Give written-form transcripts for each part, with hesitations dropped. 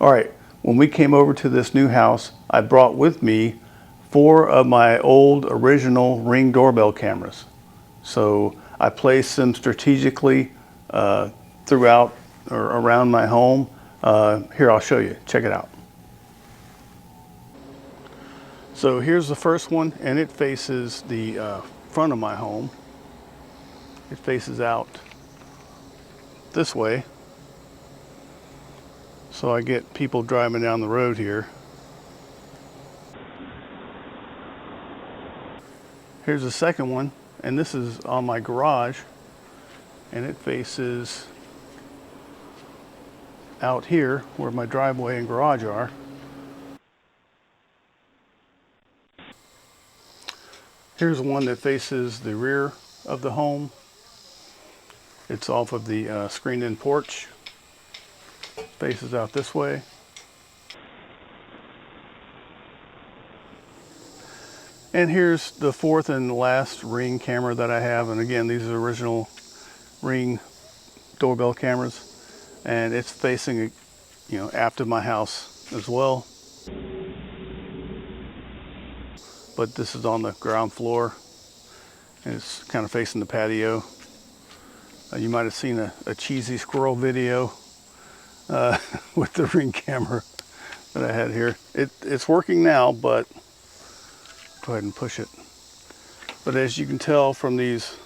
All right, when we came over to this new house, I brought with me 4 of my old original Ring doorbell cameras. So I placed them strategically throughout or around my home. Here, I'll show you. Check it out. So here's the first one, and it faces the front of my home. It faces out this way. So I get people driving down the road here. Here's the second one, and this is on my garage, and it faces out here where my driveway and garage are. Here's one that faces the rear of the home. It's off of the screened-in porch. Faces out this way. And here's the 4th and last Ring camera that I have. And again, these are original Ring doorbell cameras. And it's facing, after my house as well. But this is on the ground floor, and it's kind of facing the patio. You might have seen a cheesy squirrel video with the Ring camera that I had here. It's working now, but go ahead and push it. But as you can tell from these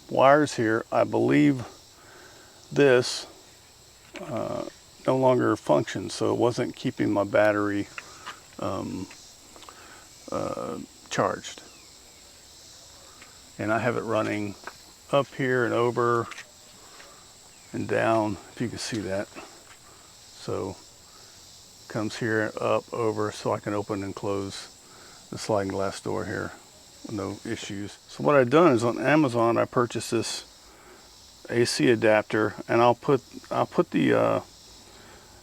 wires here, I believe this no longer functions, so it wasn't keeping my battery charged. And I have it running up here and over and down, if you can see that. So comes here, up, over, so I can open and close the sliding glass door here with no issues. So what I've done is on Amazon I purchased this AC adapter, and I'll put the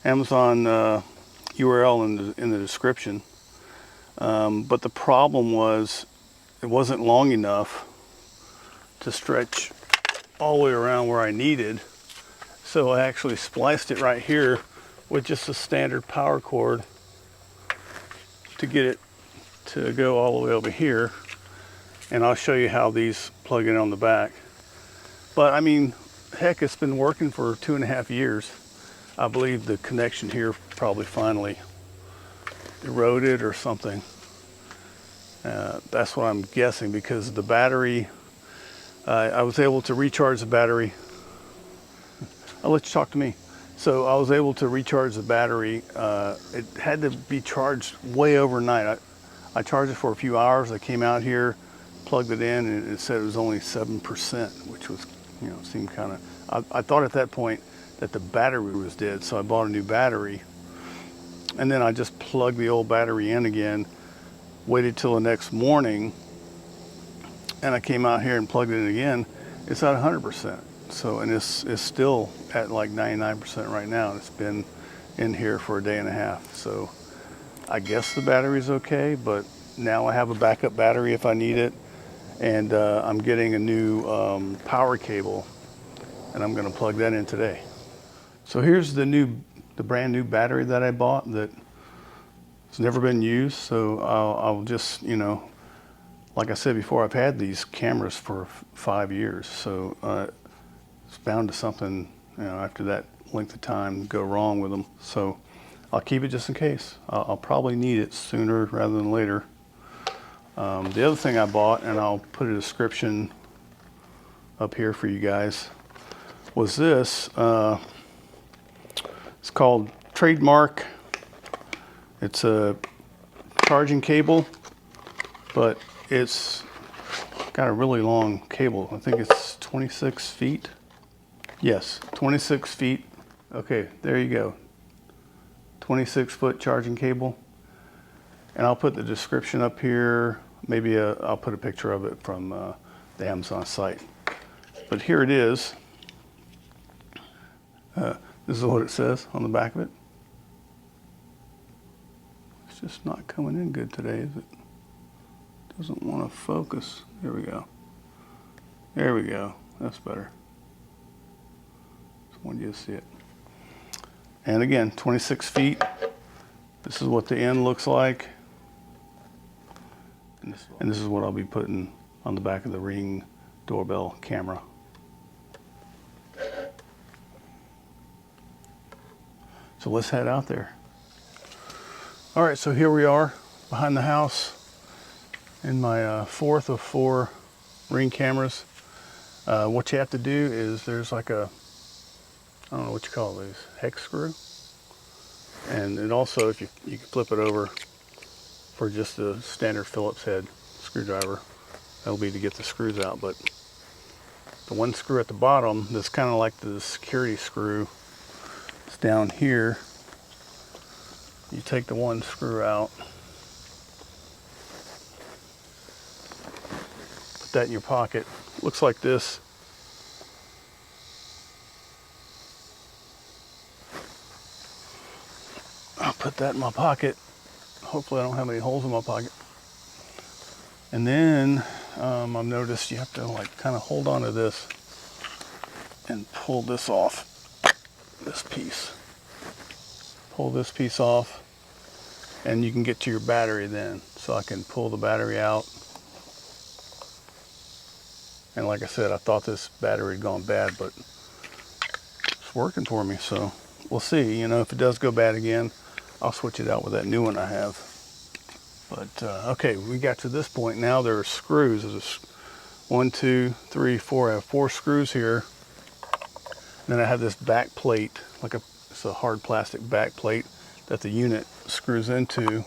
Amazon URL in the description. But the problem was it wasn't long enough to stretch all the way around where I needed. So I actually spliced it right here with just a standard power cord to get it to go all the way over here. And I'll show you how these plug in on the back. But I mean, heck, it's been working for 2.5 years. I believe the connection here probably finally eroded or something. That's what I'm guessing, because the battery, I was able to recharge the battery. I'll let you talk to me. So I was able to recharge the battery. It had to be charged way overnight. I charged it for a few hours. I came out here, plugged it in, and it said it was only 7%, which was, seemed kind of, I thought at that point that the battery was dead, so I bought a new battery. And then I just plugged the old battery in again, waited till the next morning, and I came out here and plugged it in again. It's at 100%. So, and it's still at like 99% right now, and it's been in here for a day and a half. So I guess the battery's okay, but now I have a backup battery if I need it, and I'm getting a new power cable, and I'm gonna plug that in today. So here's the brand new battery that I bought that it's never been used. So I'll just, like I said before, I've had these cameras for 5 years. So it's bound to something, after that length of time go wrong with them. So I'll keep it just in case. I'll probably need it sooner rather than later. The other thing I bought, and I'll put a description up here for you guys, was this. It's called Trademark. It's a charging cable, but it's got a really long cable. I think it's 26 feet. Yes, 26 feet. Okay, there you go. 26-foot charging cable. And I'll put the description up here. Maybe I'll put a picture of it from the Amazon site. But here it is. This is what it says on the back of it. It's just not coming in good today, is it? Doesn't want to focus. There we go. There we go. That's better. Just wanted you to see it. And again, 26 feet. This is what the end looks like. And this is what I'll be putting on the back of the Ring Doorbell camera. So let's head out there. All right, so here we are behind the house in my fourth of 4 Ring cameras. What you have to do is there's like a, I don't know what you call these, hex screw. And also, if you can flip it over for just a standard Phillips head screwdriver, that'll be to get the screws out. But the one screw at the bottom that's kind of like the security screw, it's down here. You take the one screw out, put that in your pocket. Looks like this. I'll put that in my pocket. Hopefully I don't have any holes in my pocket. And then I've noticed you have to like kind of hold on to this and pull this off, this piece. Pull this piece off and you can get to your battery then. So I can pull the battery out. And like I said, I thought this battery had gone bad, but it's working for me. So we'll see, you know, if it does go bad again, I'll switch it out with that new one I have. But okay, we got to this point. Now there are screws. There's 1, 2, 3, 4. I have 4 screws here. And then I have this back plate, like it's a hard plastic back plate that the unit screws into.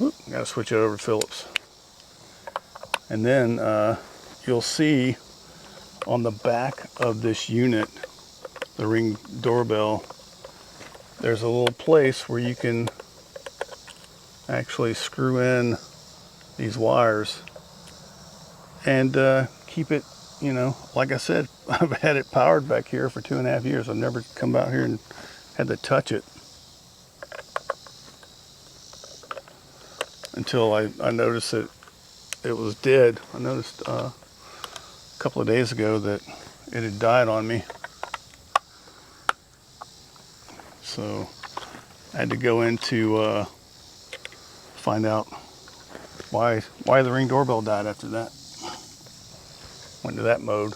Oop, gotta switch it over to Phillips. And then you'll see on the back of this unit, the Ring Doorbell, there's a little place where you can actually screw in these wires and keep it, you know, like I said, I've had it powered back here for 2.5 years. I've never come out here and had to touch it until I noticed that it was dead. I noticed a couple of days ago that it had died on me. So I had to go into find out why the Ring Doorbell died after that. Went into that mode.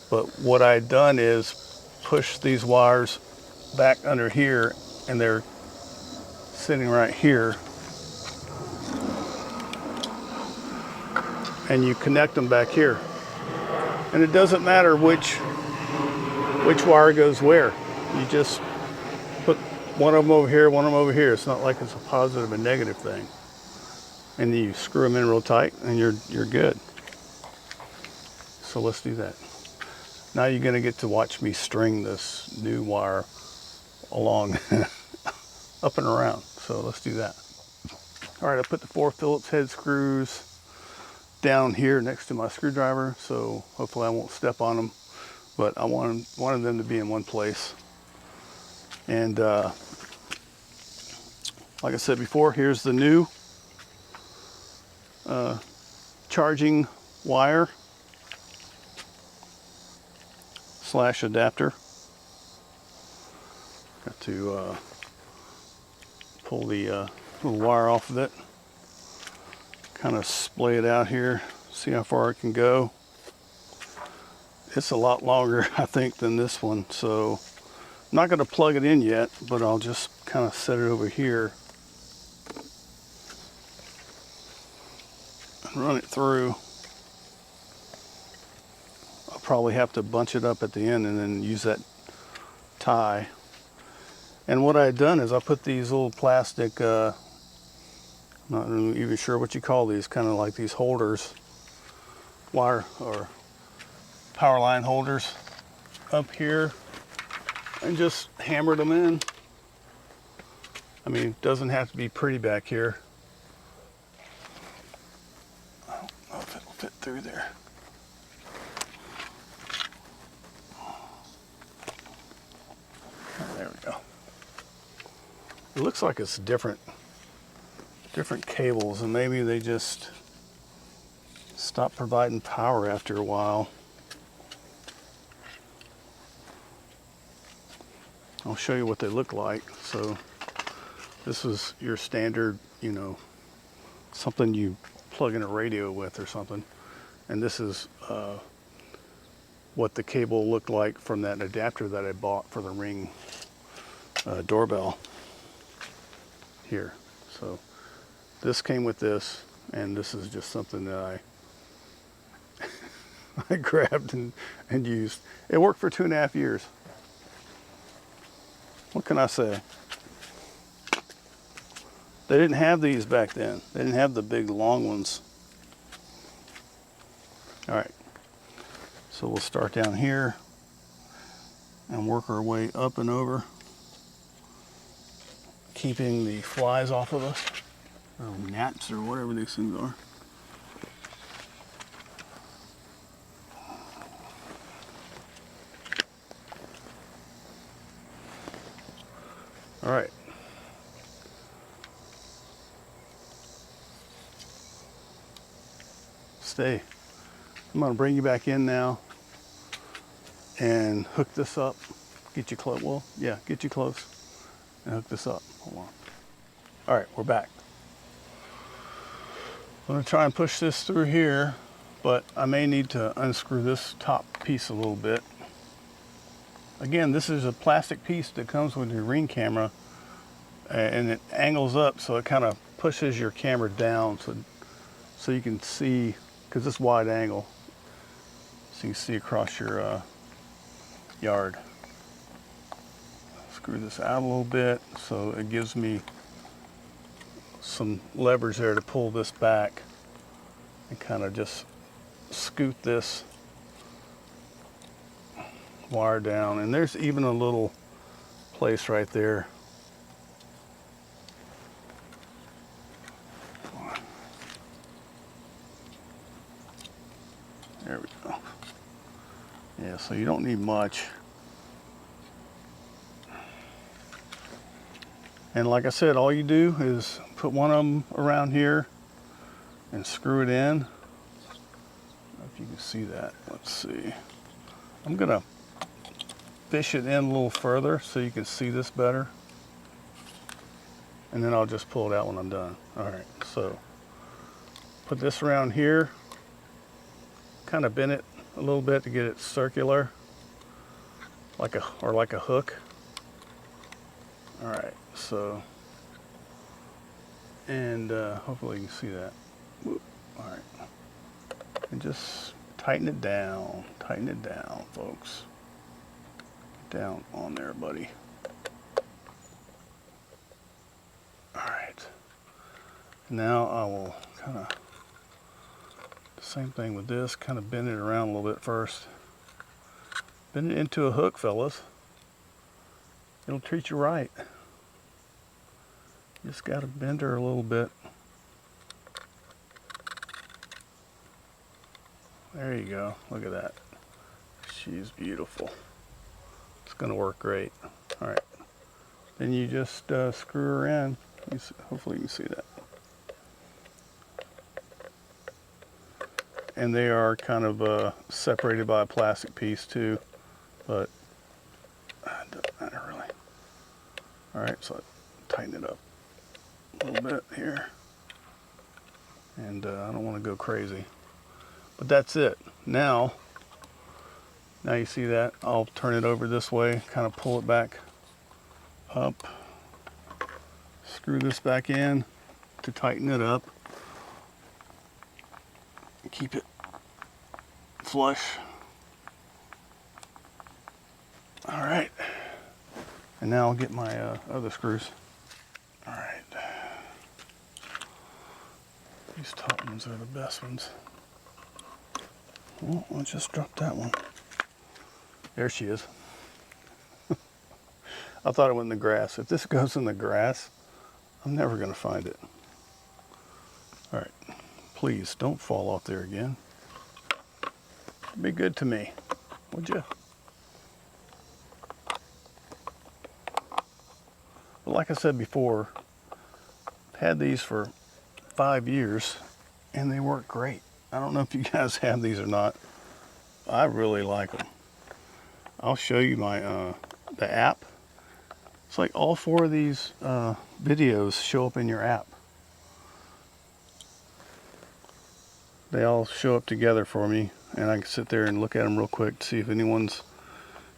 But what I had done is push these wires back under here, and they're sitting right here. And you connect them back here. And it doesn't matter which wire goes where. You just put one of them over here, one of them over here. It's not like it's a positive and negative thing. And you screw them in real tight and you're good. So let's do that. Now you're gonna get to watch me string this new wire along up and around. So let's do that. All right, I put the 4 Phillips head screws down here next to my screwdriver, so hopefully I won't step on them, but I wanted them to be in one place. And like I said before, here's the new charging wire / adapter. Got to pull the little wire off of it, kind of splay it out here, see how far it can go. It's a lot longer, I think, than this one, so I'm not going to plug it in yet, but I'll just kind of set it over here and run it through. I'll probably have to bunch it up at the end and then use that tie. And what I had done is I put these little plastic, I'm not really even sure what you call these, kind of like these holders, wire or power line holders up here, and just hammered them in. I mean, it doesn't have to be pretty back here. I don't know if it'll fit through there. There we go. It looks like it's different cables, and maybe they just stop providing power after a while. I'll show you what they look like. So this is your standard, you know, something you plug in a radio with or something. And this is what the cable looked like from that adapter that I bought for the Ring doorbell here. So this came with this, and this is just something that I grabbed and used. It worked for 2.5 years. What can I say? They didn't have these back then. They didn't have the big long ones. All right, so we'll start down here and work our way up and over, keeping the flies off of us, or gnats, or whatever these things are. All right. Stay. I'm going to bring you back in now and hook this up. Get you close. Well, yeah, get you close and hook this up. Hold on. All right, we're back. I'm going to try and push this through here, but I may need to unscrew this top piece a little bit. Again, this is a plastic piece that comes with your Ring camera, and it angles up, so it kind of pushes your camera down so you can see, because it's wide angle, so you can see across your yard. Screw this out a little bit so it gives me some levers there to pull this back and kind of just scoot this wire down. And there's even a little place right there. There we go. Yeah, so you don't need much. And like I said, all you do is put one of them around here and screw it in. I don't know if you can see that. Let's see. I'm gonna fish it in a little further so you can see this better. And then I'll just pull it out when I'm done. All right, so put this around here. Kind of bend it a little bit to get it circular, like a hook. All right, so, and hopefully you can see that. Whoop. All right, and just tighten it down, folks. Get down on there, buddy. All right, now I will kind of, same thing with this, kind of bend it around a little bit first. Bend it into a hook, fellas. It'll treat you right. Just got to bend her a little bit. There you go. Look at that. She's beautiful. It's going to work great. All right. Then you just screw her in. Hopefully you can see that. And they are kind of separated by a plastic piece too, but it doesn't matter really. All right, so I tighten it up a little bit here, and I don't want to go crazy, but that's it. Now you see that. I'll turn it over this way, kind of pull it back up, screw this back in to tighten it up. Keep it flush. All right, and now I'll get my other screws. All right, these top ones are the best ones. Well, I just dropped that one. There she is. I thought it went in the grass. If this goes in the grass, I'm never gonna find it. All right. Please don't fall off there again. Be good to me, would you? But like I said before, I've had these for 5 years and they work great. I don't know if you guys have these or not. I really like them. I'll show you my the app. It's like all 4 of these videos show up in your app. They all show up together for me, and I can sit there and look at them real quick to see if anyone's.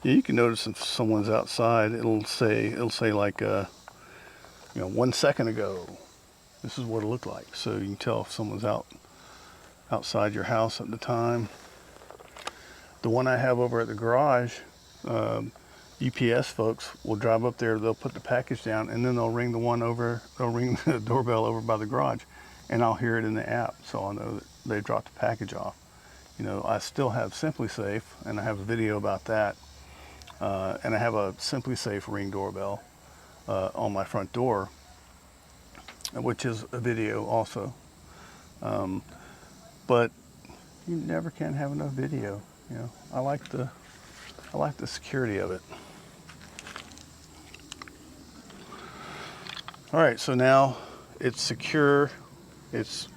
Yeah, you can notice if someone's outside. It'll say like 1 second ago. This is what it looked like, so you can tell if someone's outside your house at the time. The one I have over at the garage, UPS folks will drive up there, they'll put the package down, and then they'll ring the doorbell over by the garage, and I'll hear it in the app, so I'll know that they dropped the package off. I still have SimpliSafe, and I have a video about that, and I have a SimpliSafe Ring doorbell on my front door, which is a video also. But you never can have enough video. I like the security of it. All right, so now it's secure. It's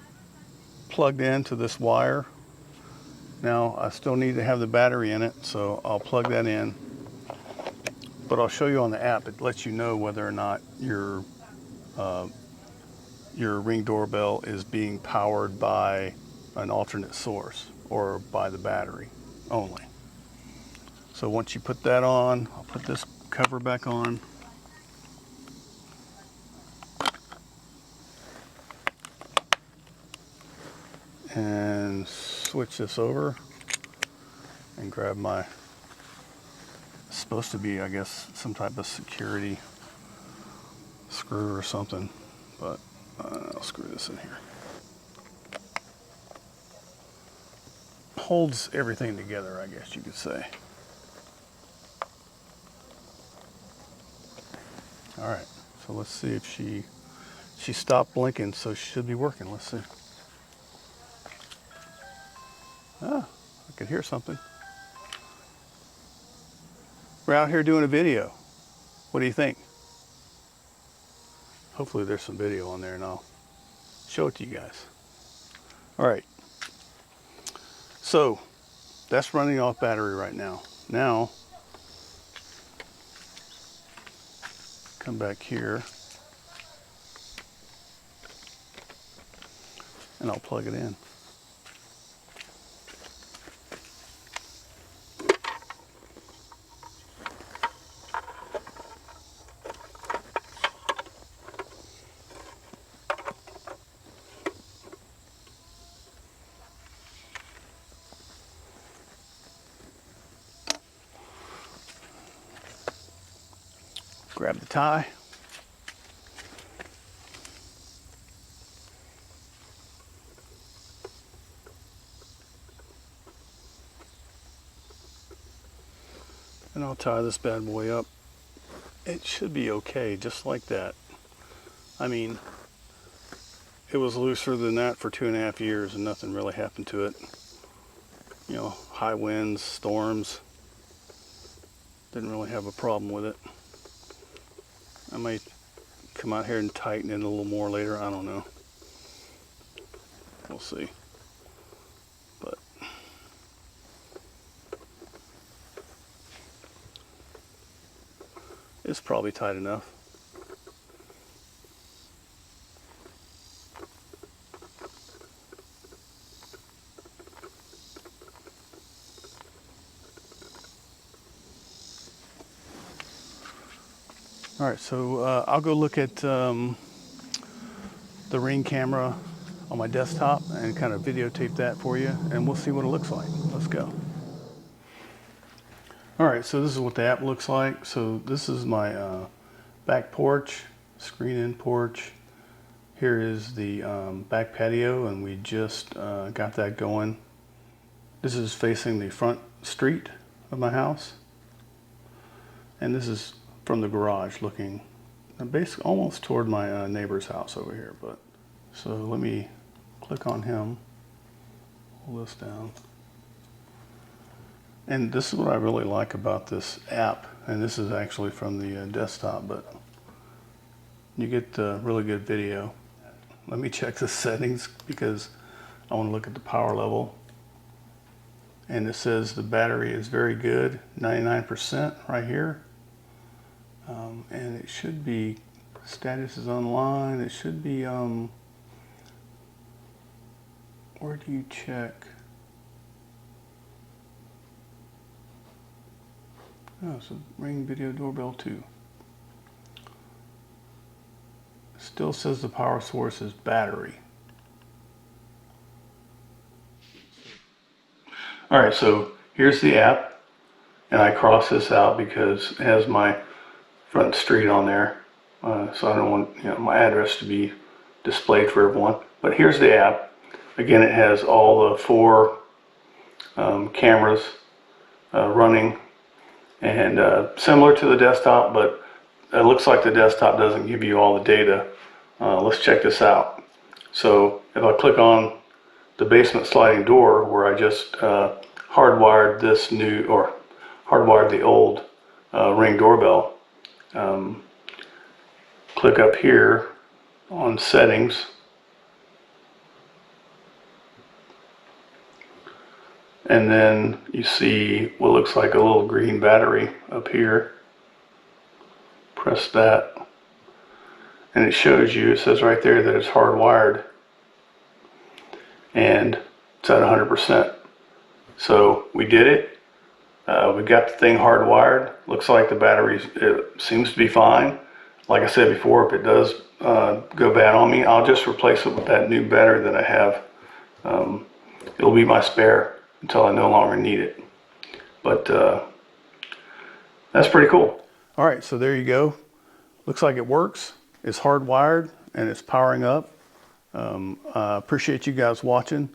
plugged into this wire. Now I still need to have the battery in it, so I'll plug that in. But I'll show you on the app. It lets you know whether or not your Ring doorbell is being powered by an alternate source or by the battery only. So once you put that on, I'll put this cover back on. And switch this over and grab my, it's supposed to be, I guess, some type of security screw or something, but I'll screw this in here. Holds everything together, I guess you could say. All right, so let's see if she stopped blinking, so she should be working. Let's see. Ah, I could hear something. We're out here doing a video. What do you think? Hopefully there's some video on there and I'll show it to you guys. All right. So that's running off battery right now. Now, come back here and I'll plug it in. Grab the tie. And I'll tie this bad boy up. It should be okay, just like that. I mean, it was looser than that for 2.5 years and nothing really happened to it. High winds, storms. Didn't really have a problem with it. I might come out here and tighten it a little more later. I don't know. We'll see. But it's probably tight enough. All right, so I'll go look at the Ring camera on my desktop and kind of videotape that for you, and we'll see what it looks like. Let's go. All right, so this is what the app looks like. So this is my back porch, screen-in porch. Here is the back patio, and we just got that going. This is facing the front street of my house, and this is from the garage looking basically almost toward my neighbor's house over here. But so let me click on him, pull this down. And this is what I really like about this app, and this is actually from the desktop, but you get really good video. Let me check the settings because I want to look at the power level. And it says the battery is very good, 99% right here. And it should be, status is online. It should be, where do you check? Oh, so Ring Video Doorbell 2. Still says the power source is battery. All right, so here's the app, and I cross this out because it has my front street on there, so I don't want my address to be displayed for everyone. But here's the app. Again, it has all the 4 cameras running, and similar to the desktop, but it looks like the desktop doesn't give you all the data. Let's check this out. So if I click on the basement sliding door, where I just hardwired this new, or hardwired the old Ring doorbell, click up here on settings, and then you see what looks like a little green battery up here. Press that, and it shows you, it says right there that it's hardwired, and it's at 100%. So we did it. We got the thing hardwired. Looks like the battery, it seems to be fine. Like I said before, if it does go bad on me, I'll just replace it with that new battery that I have. It'll be my spare until I no longer need it. But that's pretty cool. All right, so there you go. Looks like it works. It's hardwired and it's powering up. I appreciate you guys watching.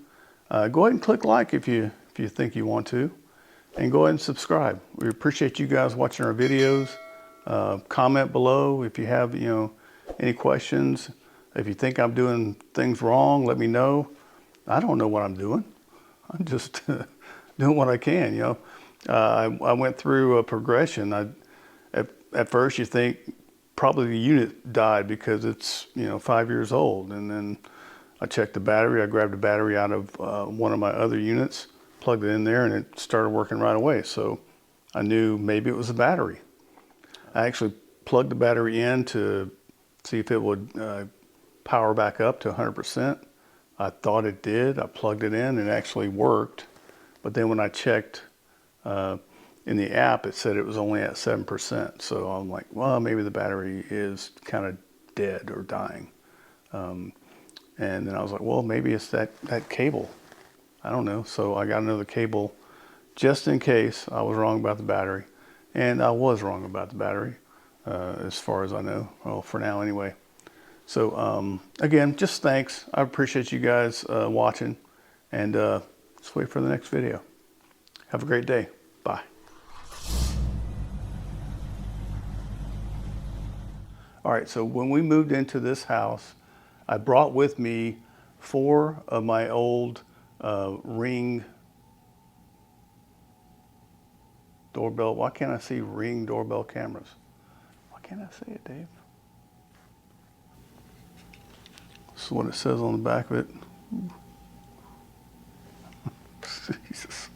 Go ahead and click like if you think you want to, and go ahead and subscribe. We appreciate you guys watching our videos. Comment below if you have any questions. If you think I'm doing things wrong, let me know. I don't know what I'm doing. I'm just doing what I can. I went through a progression. At first you think probably the unit died because it's 5 years old, and then I checked the battery. I grabbed a battery out of one of my other units, plugged it in there, and it started working right away. So I knew maybe it was a battery. I actually plugged the battery in to see if it would power back up to 100%. I thought it did. I plugged it in and it actually worked. But then when I checked in the app, it said it was only at 7%. So I'm like, well, maybe the battery is kind of dead or dying. And then I was like, well, maybe it's that cable. I don't know. So I got another cable just in case I was wrong about the battery. And I was wrong about the battery, as far as I know. Well, for now anyway. So again, just thanks. I appreciate you guys watching. And let's wait for the next video. Have a great day. Bye. All right, so when we moved into this house, I brought with me 4 of my old Ring doorbell. Why can't I see Ring doorbell cameras? Why can't I say it, Dave? This is what it says on the back of it. Jesus.